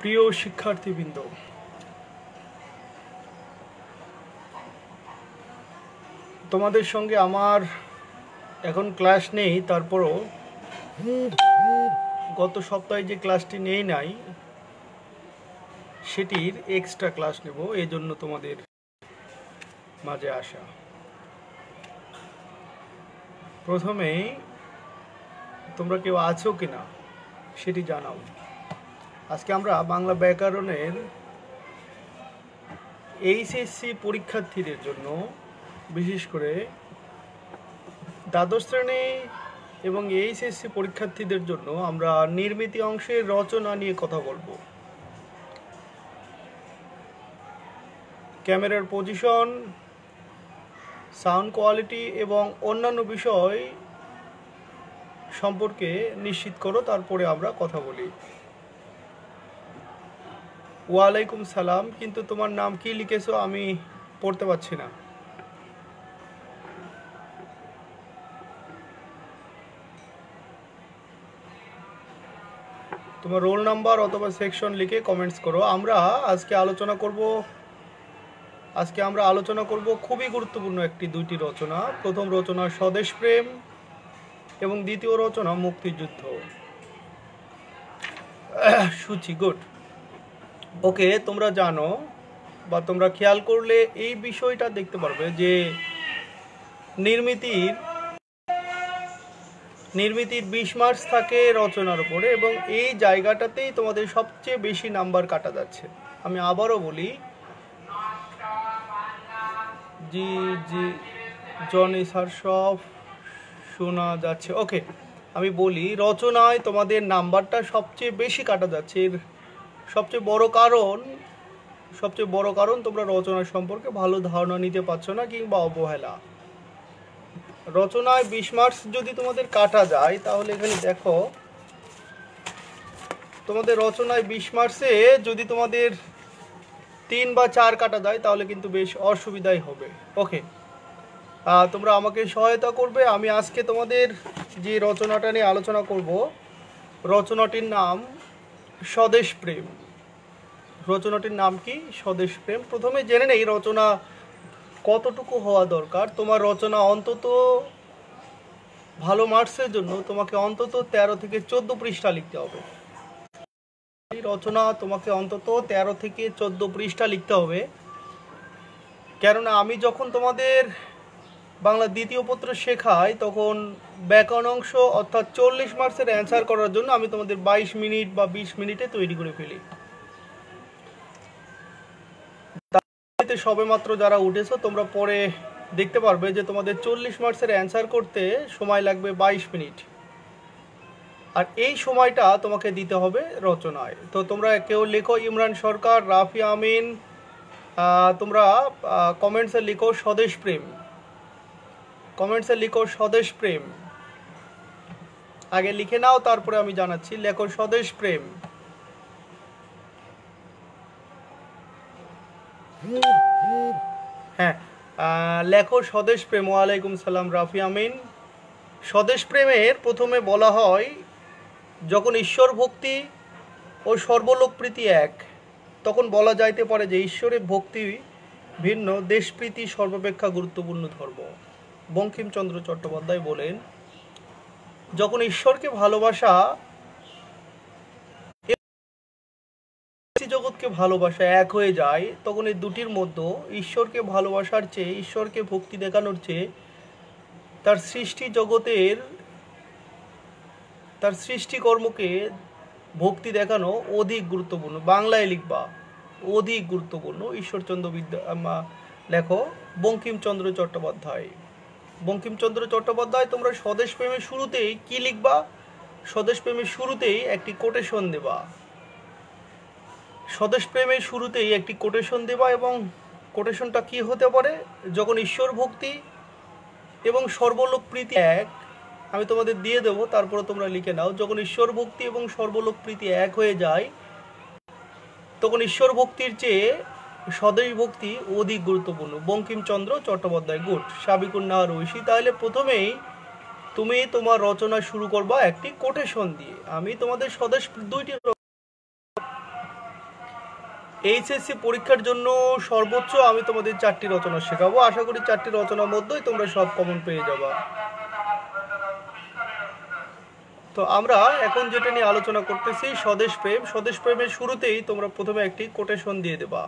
প্রিয় শিক্ষার্থীবৃন্দ, তোমাদের সঙ্গে আমার এখন ক্লাস নেই, তারপরও গত সপ্তাহে যে ক্লাসটি নেই নাই সেটির এক্সট্রা ক্লাস নেব, এই জন্য তোমাদের মাঝে আসা। প্রথমেই তোমরা কেউ আছো কিনা সেটি জানাও। আজকে আমরা বাংলা ব্যাকরণের এইচএসসি পরীক্ষার্থীদের জন্য, বিশেষ করে দ্বাদশ শ্রেণী এবং এইচএসসি পরীক্ষার্থীদের জন্য আমরা নির্মিতি অংশের রচনা নিয়ে কথা বলবো। ক্যামেরার পজিশন, সাউন্ড কোয়ালিটি এবং অন্যান্য বিষয় সম্পর্কে নিশ্চিত করো, তারপরে আমরা কথা বলি। ওয়ালাইকুম সালাম, কিন্তু তোমার নাম কি লিখেছো আমি পড়তে পারছি না। তোমার রোল নাম্বার অথবা সেকশন লিখে কমেন্টস করো। আমরা আজকে আলোচনা করব খুবই গুরুত্বপূর্ণ দুইটি রচনা। প্রথম রচনা স্বদেশ প্রেম এবং দ্বিতীয় রচনা মুক্তিযুদ্ধ। সূচি গুড। ওকে, তোমরা জানো বা তোমরা খেয়াল করলে এই বিষয়টা দেখতে পারবে যে নির্মিতির 20 মার্কস থাকে রচনার উপরে, এবং এই জায়গাটাতেই তোমাদের সবচেয়ে বেশি নাম্বার কাটা যাচ্ছে। আমি আবারও বলি, জি জি জনি স্যার সব শোনা যাচ্ছে। ওকে, আমি বলি রচনায় তোমাদের নাম্বারটা সবচেয়ে বেশি কাটা যাচ্ছে। এর সবচেয়ে বড় কারণ তোমরা রচনা সম্পর্কে ভালো ধারণা নিতে পারছো না, কিংবা অবহেলা। রচনায় 20 মার্কস যদি তোমাদের কাটা যায়, তাহলে এখানে দেখো তোমাদের রচনায় 20 মার্কসে যদি তোমাদের 3 বা 4 কাটা যায়, তাহলে কিন্তু বেশ অসুবিধাই হবে। ওকে, তোমরা আমাকে সহায়তা করবে। আমি আজকে তোমাদের যে রচনাটা নিয়ে আলোচনা করব, রচনাটির নাম স্বদেশ প্রেম। রচনাটির নাম কি? স্বদেশ প্রেম। প্রথমে জেনে নেই রচনা কতটুকু হওয়া দরকার। তোমার রচনা অন্তত ভালো মার্কসের জন্য তোমাকে অন্তত 13 থেকে 14 পৃষ্ঠা লিখতে হবে। এই রচনা তোমাকে অন্তত 13 থেকে 14 পৃষ্ঠা লিখতে হবে, কেননা আমি যখন তোমাদের বাংলা দ্বিতীয় পত্র শেখাই, তখন ব্যাকরণ অংশ অর্থাৎ 40 মার্কসের অ্যান্সার করার জন্য আমি তোমাদের 22 মিনিট বা 20 মিনিটে তৈরি করে ফেলি। সবেমাত্র যারা উঠেছো, তোমরা পরে দেখতে পারবে যে তোমাদের 40 মার্কসের অ্যান্সার করতে সময় লাগবে 22 মিনিট, আর এই সময়টা তোমাকে দিতে হবে রচনায়। তো তোমরা কেউ লেখো ইমরান সরকার, রাফি আমিন, তোমরা কমেন্টসে লিখো স্বদেশ প্রেম। স্বদেশ প্রেম আগে লিখে নাও, তারপরে আমি জানাচ্ছি। লেখো স্বদেশ প্রেম। হ্যাঁ, লেখো স্বদেশ প্রেম। ওয়ালাইকুম সালাম রাফি আমিন। স্বদেশ প্রেমের প্রথমে বলা হয়, যখন ঈশ্বর ভক্তি ও সর্বলোক প্রীতি এক, তখন বলা যাইতে পারে যে ঈশ্বরের ভক্তি ভিন্ন, দেশপ্রীতি সর্বাপেক্ষা গুরুত্বপূর্ণ ধর্ম। বঙ্কিমচন্দ্র চট্টোপাধ্যায় বলেন, যখন ঈশ্বরকে ভালোবাসা জগৎকে ভালোবাসা এক হয়ে যায়, তখন এই দুটির মধ্যে ঈশ্বরকে ভালোবাসার চেয়ে, ঈশ্বরকে ভক্তি দেখানোর চেয়ে তার সৃষ্টিকর্মকে ভক্তি দেখানো অধিক গুরুত্বপূর্ণ। বাংলায় লিখবা, অধিক গুরুত্বপূর্ণ। ঈশ্বরচন্দ্র লেখো বঙ্কিমচন্দ্র চট্টোপাধ্যায়। তোমরা স্বদেশ প্রেমের শুরুতেই কি লিখবা? স্বদেশ প্রেমের শুরুতেই একটি কোটেশন দেবা। এবং কোটেশনটা কি হতে পারে? যখন ঈশ্বর ভক্তি এবং সর্বলোক প্রীতি এক, আমি তোমাদের দিয়ে দেবো, তারপরে তোমরা লিখে নাও। যখন ঈশ্বর ভক্তি এবং সর্বলোক প্রীতি এক হয়ে যায়, তখন ঈশ্বর ভক্তির চেয়ে স্বদেশ ভক্তি অধিক গুরুত্বপূর্ণ। বঙ্কিমচন্দ্র চট্টোপাধ্যায়। গুড। সাবিকুন নাহার ঐশী। তাহলে প্রথমেই তুমি তোমার রচনা শুরু করবা একটি কোটেশন দিয়ে। আমি তোমাদের স্বদেশ দুইটি এইচএসসি পরীক্ষার জন্য সর্বোচ্চ আমি তোমাদের 4টি রচনা শেখাবো। আশা করি 4টি রচনার মধ্যেই তোমরা সব কমন পেয়ে যাবা। তো আমরা এখন যেটা নিয়ে আলোচনা করতেছি স্বদেশ প্রেম। স্বদেশ প্রেমের শুরুতেই তোমরা প্রথমে একটি কোটেশন দিয়ে দেবা।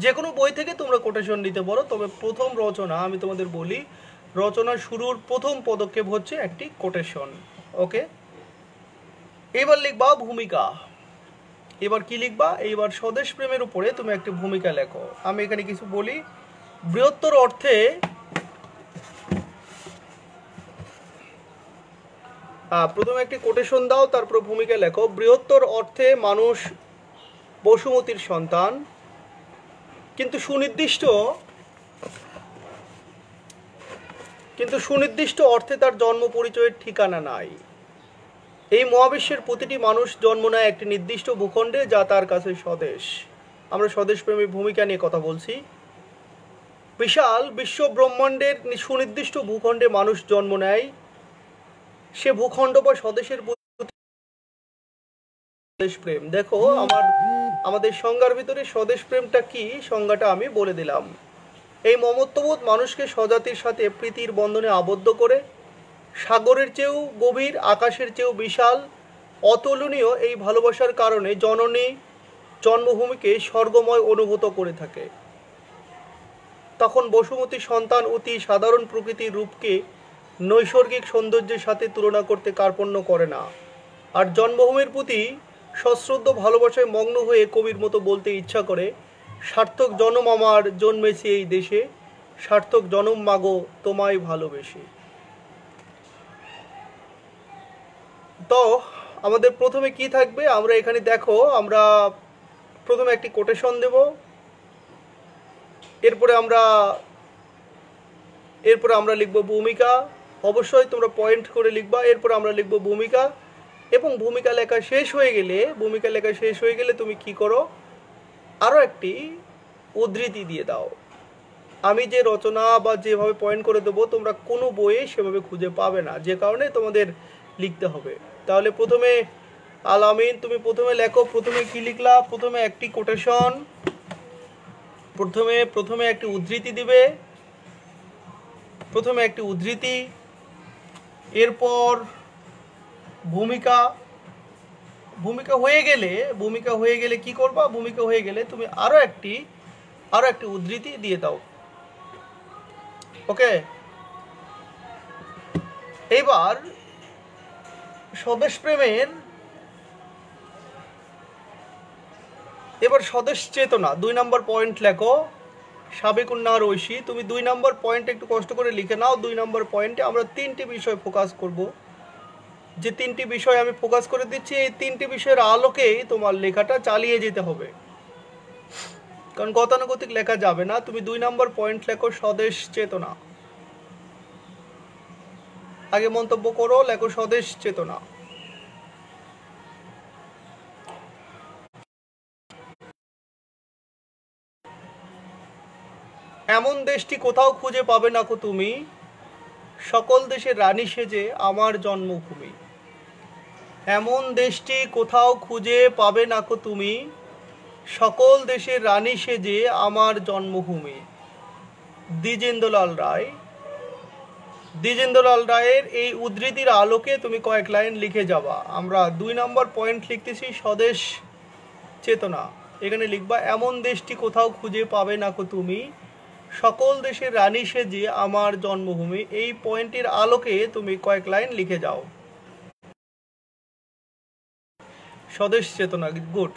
যে কোনো বই থেকে তোমরা কোটেশন নিতে পারো, তবে প্রথম রচনা আমি তোমাদের বলি, রচনার শুরুর প্রথম পদক্ষেপ হচ্ছে একটি কোটেশন। ওকে, এবার লিখবা ভূমিকা। এবার কি লিখবা? এইবার স্বদেশ প্রেমের উপরে তুমি একটি ভূমিকা লেখো। আমি এখানে কিছু বলি। বৃহত্তর অর্থে প্রথমে একটি কোটেশন দাও, তারপর ভূমিকা লেখো। বৃহত্তর অর্থে মানুষ বসুমতীর সন্তান, কিন্তু সুনির্দিষ্ট অর্থে তার জন্ম পরিচয়ের ঠিকানা নাই। এই মহাবিশ্বের প্রতিটি মানুষ জন্ম নেয় একটি নির্দিষ্ট ভূখণ্ডে, যা তার কাছে স্বদেশ। আমরা স্বদেশ প্রেমের ভূমিকা নিয়ে কথা বলছি। বিশাল বিশ্ব ব্রহ্মাণ্ডের সুনির্দিষ্ট ভূখণ্ডে মানুষ জন্ম নেয়। সে ভূখণ্ড বা স্বদেশের স্বদেশ প্রেম। দেখো আমাদের সংজ্ঞার ভিতরে স্বদেশ প্রেমটা কি, সংজ্ঞাটা আমি বলে দিলাম। এই মমত্ববোধ মানুষকে স্বজাতির সাথে প্রীতির বন্ধনে আবদ্ধ করে। সাগরের চেয়েও গভীর, আকাশের চেয়েও বিশাল, অতুলনীয় এই ভালোবাসার কারণে জননী জন্মভূমিকে স্বর্গময় অনুভূত করে থাকে। তখন বসুমতী সন্তান অতি সাধারণ প্রকৃতির রূপকে নৈসর্গিক সৌন্দর্যের সাথে তুলনা করতে কার্পণ্য করে না। আর জন্মভূমির প্রতি সশ্রদ্ধ ভালোবাসায় মগ্ন হয়ে কবির মতো বলতে ইচ্ছা করে, সার্থক জনম আমার জন্মেছি এই দেশে, সার্থক জনম মাগো তোমায় ভালোবেসে। তো আমাদের প্রথমে কি থাকবে? আমরা এখানে দেখো, আমরা প্রথমে একটি কোটেশন দেব, এরপরে আমরা লিখব ভূমিকা। অবশ্যই তোমরা পয়েন্ট করে লিখবা। এরপর আমরা লিখব ভূমিকা, এবং ভূমিকা লেখা শেষ হয়ে গেলে তুমি কি করো? আরও একটি উদ্ধৃতি দিয়ে দাও। আমি যে রচনা বা যেভাবে পয়েন্ট করে দেবো, তোমরা কোনো বইয়ে সেভাবে খুঁজে পাবে না, যে কারণে তোমাদের লিখতে হবে। তাহলে প্রথমে আলামিন, তুমি প্রথমে লেখো। প্রথমে কি লিখলা? প্রথমে একটি কোটেশন, প্রথমে একটি উদ্ধৃতি দিবে, প্রথমে একটি উদ্ধৃতি, এরপর ভূমিকা হয়ে গেলে কি করবা? ভূমিকা হয়ে গেলে তুমি আরো একটি উদ্ধৃতি দিয়ে দাও। ওকে, এবার স্বদেশ প্রেমের স্বদেশ চেতনা 2 নম্বর পয়েন্ট লেখো। সাবেক উন্নয়ন ঐশী, তুমি 2 নম্বর পয়েন্ট একটু কষ্ট করে লিখে নাও। 2 নম্বর পয়েন্টে আমরা 3টি বিষয় ফোকাস করব। যে 3টি বিষয় আমি ফোকাস করে দিচ্ছি, এই 3টি বিষয়ের আলোকেই তোমার লেখাটা চালিয়ে যেতে হবে, কারণ গতানুগতিক লেখা যাবে না। তুমি 2 নম্বর পয়েন্ট লেখো স্বদেশ চেতনা। আগে মন্তব্য করো, লেখো স্বদেশ চেতনা। এমন দেশটি কোথাও খুঁজে পাবে না কো তুমি, সকল দেশের রানী সেজে আমার জন্মভূমি। এমন দেশটি কোথাও খুঁজে পাবে না কো তুমি, সকল দেশের রানী সেজে আমার জন্মভূমি। দ্বিজেন্দ্রলাল রায়ের এই উদ্ধৃতির আলোকে তুমি কয়েক লাইন লিখে যাবা। আমরা 2 নম্বর পয়েন্ট লিখতেছি স্বদেশ চেতনা। এখানে লিখবা এমন দেশটি কোথাও খুঁজে পাবে না কো তুমি, সকল দেশের রানী সেজে আমার জন্মভূমি। এই পয়েন্টের আলোকে তুমি কয়েক লাইন লিখে যাও স্বদেশ চেতনা। গুড।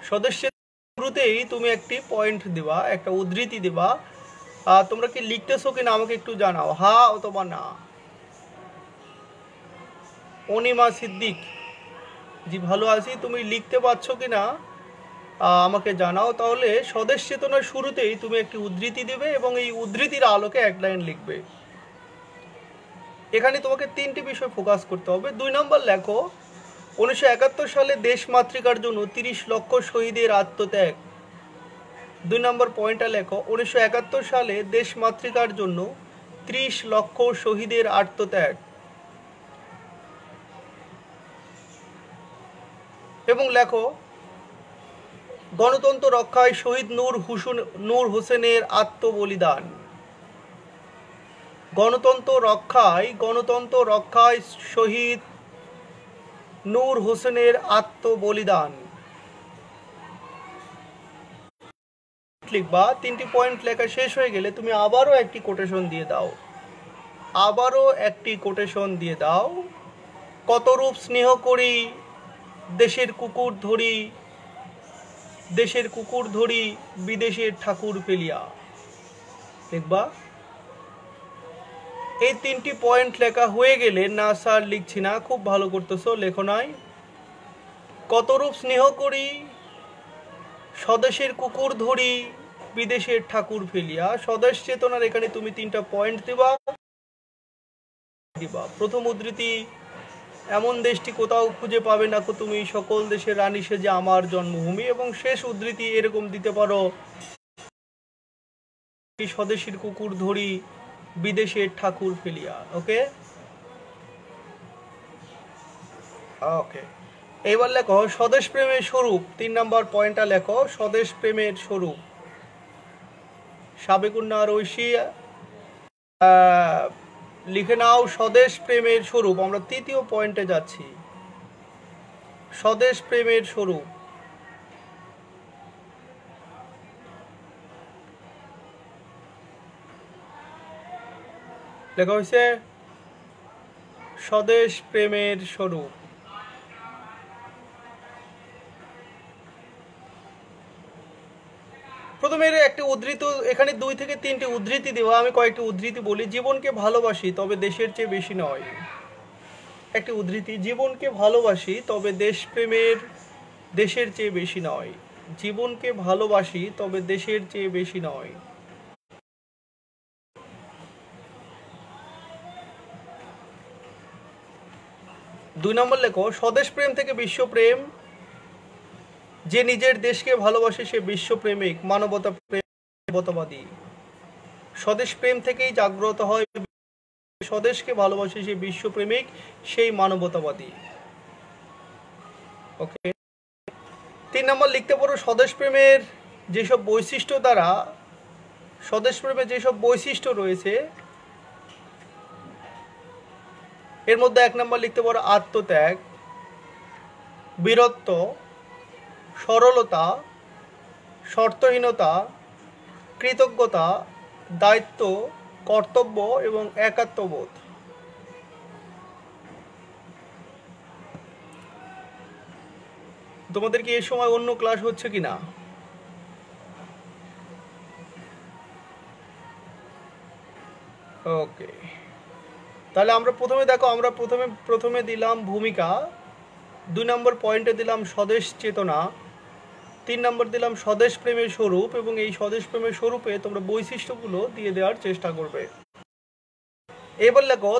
স্বদেশ শুরুতেই তুমি একটি পয়েন্ট দিবা, একটা উদ্ধৃতি দিবা। তোমরা কি লিখতেছো কিনা আমাকে একটু জানাও, হ্যাঁ অথবা না। অনিমা সিদ্দিক, জি ভালো আছি। তুমি লিখতে পারছো কিনা আমাকে জানাও। তাহলে স্বদেশ চেতনার শুরুতেই তুমি একটি উদ্ধৃতি দেবে এবং এই উদ্ধৃতির আলোকে এক লাইন লিখবে। এখানে তোমাকে 3টি বিষয় ফোকাস করতে হবে। 2 নম্বর লেখো 1971 সালে দেশ মাতৃকার জন্য 30 লক্ষ শহীদের আত্মত্যাগ। 2 নম্বর পয়েন্টটা লেখো 1971 সালে দেশ মাতৃকার জন্য 30 লক্ষ শহীদের আত্মত্যাগ। এবং লেখো গণতন্ত্র রক্ষায় শহীদ নূর হোসেনের আত্মবলিদান। গণতন্ত্র রক্ষায় শহীদ নূর হোসেনের আত্মবলিদান। লিখবা, 3টি পয়েন্ট লেখা শেষ হয়ে গেলে তুমি আবারও একটি কোটেশন দিয়ে দাও। কতরূপ স্নেহ করি দেশের কুকুর ধরি বিদেশের ঠাকুর ফেলিয়া। লিখবা। এই 3টি পয়েন্ট লেখা হয়ে গেলে, না স্যার লিখছি না, খুব ভালো করতেছো, লেখো নাই। কতরূপ স্নেহ করি স্বদেশের কুকুর ধরি বিদেশের ঠাকুর ফেলিয়া। স্বদেশ চেতনার এখানে তুমি 3টা পয়েন্ট দিবা। প্রথম উদ্ধৃতি, এমন দেশটি কোথাও খুঁজে পাবে না তুমি, সকল দেশের রানী সেজে আমার জন্মভূমি। এবং শেষ উদ্ধৃতি এরকম দিতে পারো, স্বদেশের কুকুর ধরি বিদেশের ঠাকুর ফেলিয়া। ওকে, এইবার লেখো স্বদেশ প্রেমের স্বরূপ। 3 নম্বর পয়েন্টটা লেখো, স্বদেশ প্রেমের স্বরূপ। সাবেকুন্না আর ঐশী লিখে নাও স্বদেশ প্রেমের স্বরূপ। আমরা 3য় পয়েন্টে যাচ্ছি, স্বদেশ প্রেমের স্বরূপ। লেখা হয়েছে স্বদেশ প্রেমের স্বরূপ। প্রথমে একটি উদ্ধৃতি, এখানে 2 থেকে 3টি উদ্ধৃতি দেওয়া। আমি কয়েকটি উদ্ধৃতি বলি। জীবনকে ভালোবাসি তবে দেশের চেয়ে বেশি নয়। একটি উদ্ধৃতি, জীবনকে ভালোবাসি তবে দেশের চেয়ে বেশি নয়। জীবনকে ভালোবাসি তবে দেশের চেয়ে বেশি নয়। 2 নম্বর লেখো স্বদেশ প্রেম থেকে বিশ্বপ্রেম। যে নিজের দেশকে ভালোবাসে সে বিশ্বপ্রেমিক, মানবতাবাদী। স্বদেশ প্রেম থেকেই জাগ্রত হয়, স্বদেশকে ভালোবাসে সে বিশ্বপ্রেমিক, সেই মানবতাবাদী। ওকে, 3 নম্বর লিখতে পারো স্বদেশ প্রেমের যেসব বৈশিষ্ট্য রয়েছে এর মধ্যে 1 নম্বর লিখতে পারো আত্মত্যাগ, বীরত্ব, সরলতা, শর্তহীনতা, কৃতজ্ঞতা, দায়িত্ব, কর্তব্য এবং একাত্মবোধ। তোমাদের কি এই সময় অন্য ক্লাস হচ্ছে কিনা? ওকে, তাহলে আমরা প্রথমে দেখো, আমরা প্রথমে দিলাম ভূমিকা, 2 নম্বর পয়েন্টে দিলাম স্বদেশ চেতনা, 3 নম্বর দিলাম স্বদেশ প্রেমের স্বরূপ। এবং এই স্বদেশ প্রেমের স্বরূপে তোমরা বৈশিষ্ট্যগুলো দিয়ে দেওয়ার চেষ্টা করবে। এবার লেখো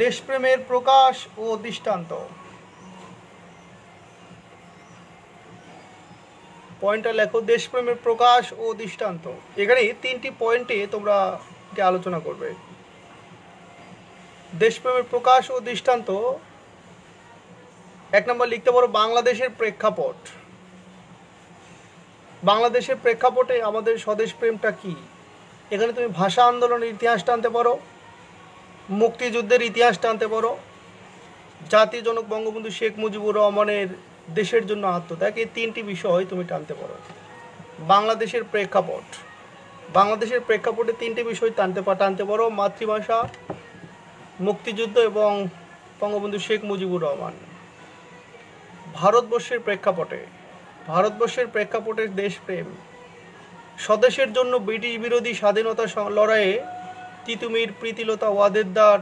দেশপ্রেমের প্রকাশ ও দৃষ্টান্ত। পয়েন্টটা লেখো, দেশপ্রেমের প্রকাশ ও দৃষ্টান্ত। এখানে 3টি পয়েন্টে তোমরা আলোচনা করবে। দেশপ্রেমের প্রকাশ ও দৃষ্টান্ত। 1 নম্বর লিখতে পারো বাংলাদেশের প্রেক্ষাপট। বাংলাদেশের প্রেক্ষাপটে আমাদের স্বদেশ প্রেমটা কি। এখানে তুমি ভাষা আন্দোলনের ইতিহাস টানতে পারো, মুক্তিযুদ্ধের ইতিহাস টানতে পারো, জাতির জনক বঙ্গবন্ধু শেখ মুজিবুর রহমানের দেশের জন্য আত্মত্যাগ, এই 3টি বিষয় তুমি টানতে পারো। বাংলাদেশের প্রেক্ষাপটে 3টি বিষয় টানতে পারো, মাতৃভাষা, মুক্তিযুদ্ধ এবং বঙ্গবন্ধু শেখ মুজিবুর রহমান। ভারতবর্ষের প্রেক্ষাপটে দেশপ্রেম। স্বদেশের জন্য ব্রিটিশ বিরোধী স্বাধীনতা লড়াইয়ে তিতুমির, প্রীতিলতা, ওয়াদেদার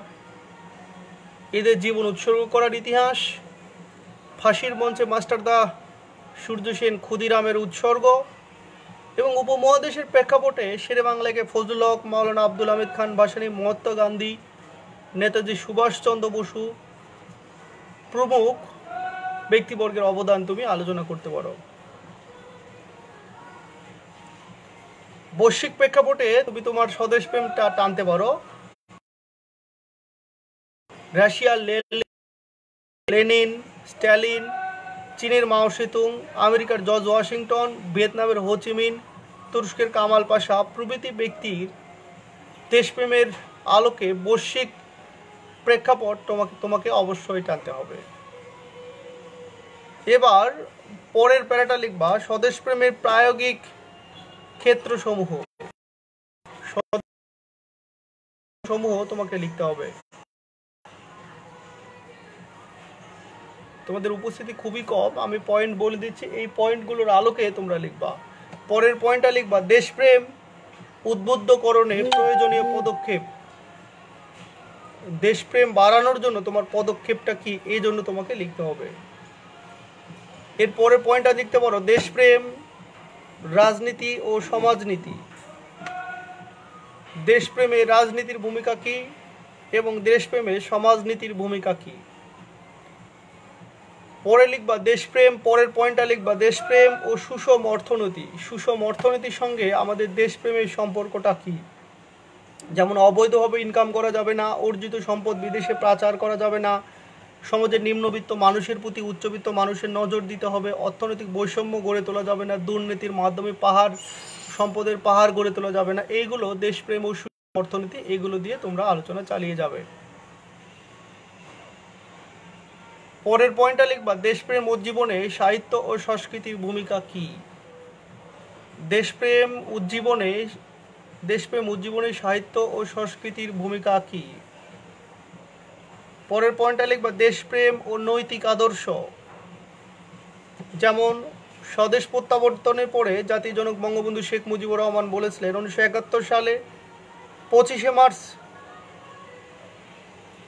এদের জীবন উৎসর্গ করার ইতিহাস। ফাঁসির মঞ্চে মাস্টারদা সূর্য সেন, ক্ষুদিরামের উৎসর্গ। এবং উপমহাদেশের প্রেক্ষাপটে শেরে বাংলাকে ফজলুল হক, মাওলানা আব্দুল হামিদ খান ভাসানী, মহাত্মা গান্ধী, নেতাজি সুভাষচন্দ্র বসু প্রমুখ ব্যক্তিবর্গের অবদান তুমি আলোচনা করতে পারো। বৈশ্বিক প্রেক্ষাপটে তুমি তোমার স্বদেশ প্রেমটা টানতে পারো। রাশিয়া, লেনিন, স্ট্যালিন, চীনের মাও সেতুং, আমেরিকার জর্জ ওয়াশিংটন, ভিয়েতনামের হো চি মিন, তুরস্কের কামাল পাশা প্রভৃতি ব্যক্তির দেশপ্রেমের আলোকে বৈশ্বিক প্রেক্ষাপট তোমাকে অবশ্যই টানতে হবে। এবার পরের প্যারাটা লিখবা স্বদেশপ্রেমের প্রায়োগিক ক্ষেত্রসমূহ তোমাকে লিখতে হবে। তোমাদের উপস্থিতি খুবই কম, আমি পয়েন্ট বলে দিচ্ছি, এই পয়েন্টগুলোর আলোকে তোমরা লিখবা। পরের পয়েন্টটা লিখবা দেশপ্রেম উদ্বুদ্ধকরণে প্রয়োজনীয় পদক্ষেপ। দেশপ্রেম বাড়ানোর জন্য তোমার পদক্ষেপটা কি, এই জন্য তোমাকে লিখতে হবে। এর পরের পয়েন্টটা লিখতে পারো দেশপ্রেম রাজনীতি ও সমাজনীতি। দেশপ্রেমে রাজনীতির ভূমিকা কি এবং দেশপ্রেমে সমাজনীতির ভূমিকা কি। পরে লিখবা দেশপ্রেম, পরের পয়েন্টটা লিখবা দেশপ্রেম ও সুষম অর্থনীতি। সুষম অর্থনীতির সঙ্গে আমাদের দেশপ্রেমের সম্পর্কটা কি। যেমন অবৈধভাবে ইনকাম করা যাবে না, অর্জিত সম্পদ বিদেশে পাচার করা যাবে না, সমাজের নিম্নবিত্ত মানুষের প্রতি উচ্চবিত্ত মানুষের নজর দিতে হবে, অর্থনৈতিক বৈষম্য গড়ে তোলা যাবে না, দুর্নীতির মাধ্যমে সম্পদের পাহাড় গড়ে তোলা যাবে না। এইগুলো দেশপ্রেম ও সুষম অর্থনীতি, এইগুলো দিয়ে তোমরা আলোচনা চালিয়ে যাবে। পরের পয়েন্টটা লিখবা দেশপ্রেম উজ্জীবনে সাহিত্য ও সংস্কৃতির ভূমিকা কি। দেশপ্রেম উজ্জীবনে সাহিত্য ও সংস্কৃতির ভূমিকা কি। পরের পয়েন্টটা লিখবা দেশপ্রেম ও নৈতিক আদর্শ। যেমন স্বদেশ প্রত্যাবর্তনের পরে জাতির জনক বঙ্গবন্ধু শেখ মুজিবুর রহমান বলেছিলেন 1971 সালে 25শে মার্চ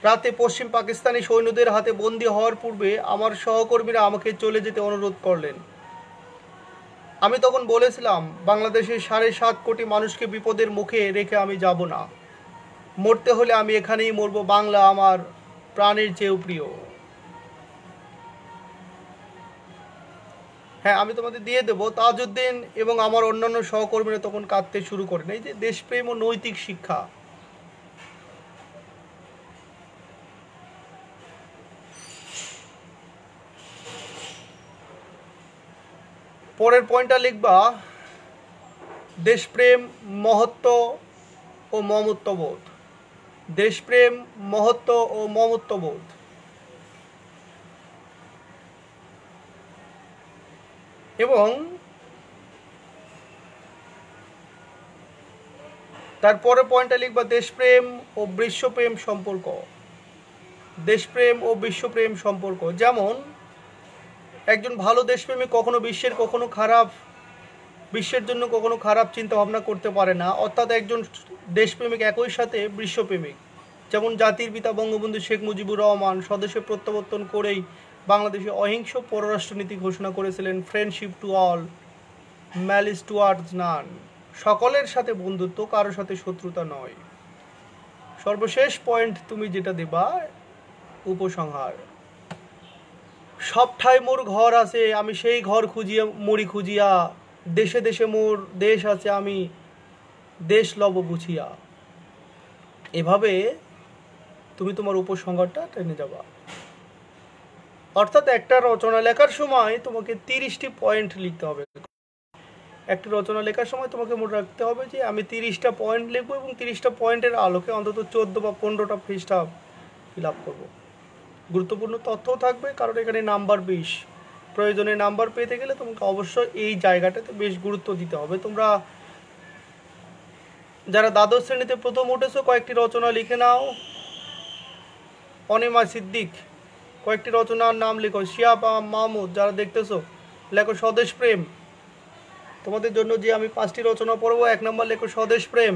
রাতে পশ্চিম পাকিস্তানি সৈন্যদের হাতে বন্দী হওয়ার পূর্বে আমার সহকর্মীরা আমাকে চলে যেতে অনুরোধ করলেন। আমি তখন বলেছিলাম বাংলাদেশের 7.5 কোটি মানুষকে বিপদের মুখে রেখে আমি যাব না, মরতে হলে আমি এখানেই মরব, বাংলা আমার প্রাণের চেয়েও প্রিয়। হ্যাঁ, আমি তোমাদের দিয়ে দেবো। তাজউদ্দিন এবং আমার অন্যান্য সহকর্মীরা তখন কাঁদতে শুরু করেন। এই যে দেশপ্রেম ও নৈতিক শিক্ষা। পরের পয়েন্টটা লিখবা দেশপ্রেম মহত্ব ও মমত্ববোধ। দেশপ্রেম মহত্ব ও মমত্ববোধ। এবং তারপরে পয়েন্টটা লিখবা দেশপ্রেম ও বিশ্বপ্রেম সম্পর্ক। দেশপ্রেম ও বিশ্বপ্রেম সম্পর্ক। যেমন একজন ভালো দেশপ্রেমী বিশ্বের জন্য কখনো খারাপ চিন্তা ভাবনা করতে পারে না। অর্থাৎ একজন দেশপ্রেমিক একই সাথে বিশ্বপ্রেমিক। যেমন জাতির পিতা বঙ্গবন্ধু শেখ মুজিবুর রহমান স্বদেশে প্রত্যাবর্তন করেই বাংলাদেশে অহিংস পররাষ্ট্রনীতি ঘোষণা করেছিলেন, friendship to all, malice towards none. সকলের সাথে বন্ধুত্ব, কারোর সাথে শত্রুতা নয়। সর্বশেষ পয়েন্ট তুমি যেটা দেবা উপসংহার। সবঠাই মোর ঘর আছে, আমি সেই ঘর খুঁজিয়া মরি খুঁজিয়া, দেশে দেশে মোর দেশ আছে, আমি দেশ লব বুঝিয়া। এভাবে তুমি তোমার উপসংহারটা টেনে যাবা। অর্থাৎ একটা রচনা লেখার সময় তোমাকে 30টি পয়েন্ট লিখতে হবে। একটা রচনা লেখার সময় তোমাকে মনে রাখতে হবে যে আমি 30টা পয়েন্ট লিখবো এবং 30টা পয়েন্টের আলোকে অন্তত 14 বা 15টা পৃষ্ঠা ফিল আপ করবো। গুরুত্বপূর্ণ তথ্যও থাকবে, কারণ এখানে নাম্বার 20। প্রয়োজনে নাম্বার পেতে গেলে তোমাকে অবশ্যই এই জায়গাটাতে বেশ গুরুত্ব দিতে হবে। তোমরা যারা দ্বাদশ শ্রেণীতে প্রথম উঠেছো কয়েকটি রচনা লিখে নাও। অনিমা সিদ্দিক, কয়েকটি রচনার নাম লেখো। শিয়াব মাহমুদ, যারা দেখতেছো লেখো স্বদেশ প্রেম। তোমাদের জন্য যে আমি 5টি রচনা পড়বো, 1 নম্বর লেখো স্বদেশ প্রেম।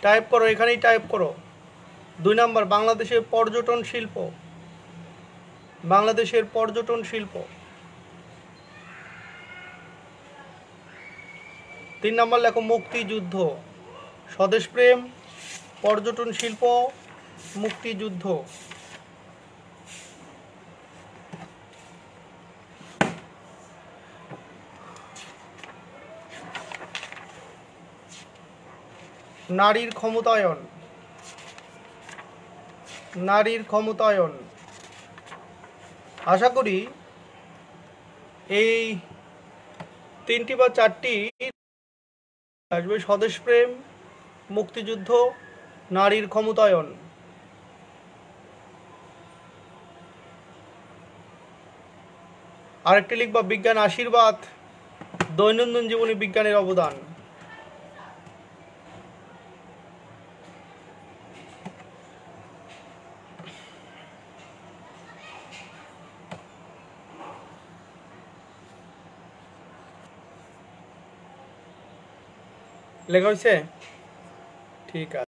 টাইপ করো, এখানেই টাইপ করো। 2 নম্বর বাংলাদেশের পর্যটন শিল্প। বাংলাদেশের পর্যটন শিল্প। 3 নম্বর লেখো মুক্তিযুদ্ধ। স্বদেশ প্রেম, পর্যটন শিল্প, মুক্তিযুদ্ধ। নারীর ক্ষমতায়ন। নারীর ক্ষমতায়ন। আশা করি এই 3টি বা 4টি আসবে: স্বদেশপ্রেম, মুক্তিযুদ্ধ, নারীর ক্ষমতায়ন। আরেকটি লিখবা বিজ্ঞান আশীর্বাদ, দৈনন্দিন জীবনে বিজ্ঞানের অবদান। লেখা হয়েছে? ঠিক আছে।